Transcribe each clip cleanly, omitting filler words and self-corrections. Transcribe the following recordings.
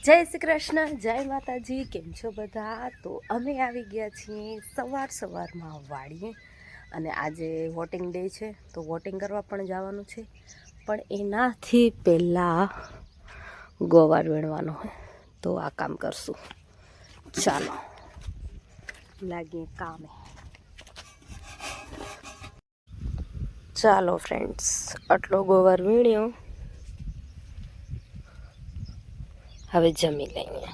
જય શ્રી કૃષ્ણ, જય માતાજી. કેમ છો બધા? તો અમે આવી ગયા છીએ સવારમાં વાડીએ અને આજે વોટિંગ ડે છે તો વોટિંગ કરવા પણ જવાનું છે, પણ એનાથી પહેલાં ગોવાર વીણવાનો હોય તો આ કામ કરશું. ચાલો લાગીએ કામે. ચાલો ફ્રેન્ડ્સ, આટલો ગોવાર વીણ્યો, હવે જમી લઈએ.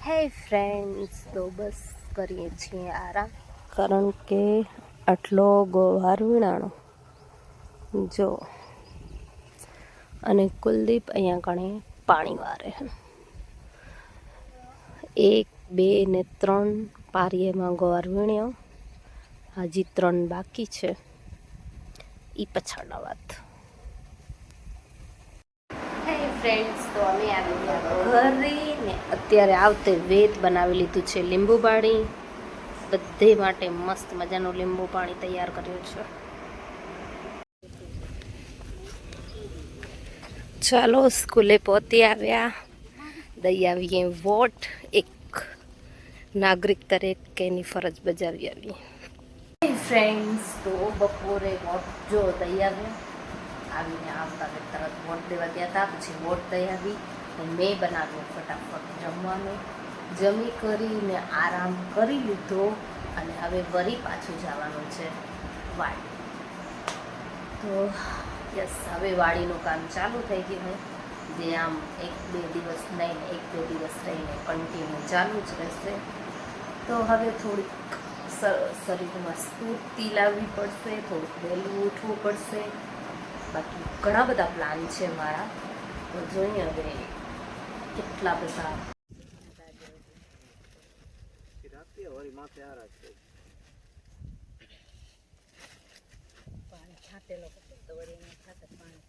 હે ફ્રેન્ડ્સ, તો બસ કરીએ છીએ આરામ, કારણ કે આટલો ગોવાર વીણાણો જો. અને કુલદીપ અહીંયા કણે પાણી વારે. 1, 2 ને 3 પારીએમાં ગોવાર વીણ્યો, હજી 3 બાકી છે. એ પછાડના વાત. હે ફ્રેન્ડ્સ, તો અમે આવી ગયા ઘરે ને અત્યારે આવતે વેત બનાવી લીધું છે લીંબુ પાણી. બધે માટે મસ્ત મજાનું લીંબુ પાણી તૈયાર કર્યું છે. ચાલો સ્કૂલે પહોંચી આવ્યા, દઈ આવીએ વોટ. એક નાગરિક તરીકેની ફરજ બજાવી આવી. ફ્રેન્ડ્સ, તો બપોરે વોટ જો દઈ આવ્યા, આવીને આવતા તરત વોટ દેવા ગયા હતા. પછી વોટ દઈ આવી અને મેં બનાવ્યું ફટાફટ જમવાનું. જમી કરીને આરામ કરી લીધો અને હવે વળી પાછું જવાનું છે વાડી. તો યસ, હવે વાડીનું કામ ચાલુ થઈ ગયું હોય, જે આમ 1-2 દિવસ નહીં, 1-2 દિવસ રહીને કન્ટિન્યુ ચાલુ જ રહેશે. તો હવે થોડીક શરીરમાં સ્ફૂર્તિ લાવવી પડશે, થોડુંક વહેલું ઉઠવું પડશે. બાકી ઘણા બધા પ્લાન છે મારા, તો જોઈએ હવે કેટલા બધા. પાણી છાંટેલો તો વળી એમાં ખાતર પાણી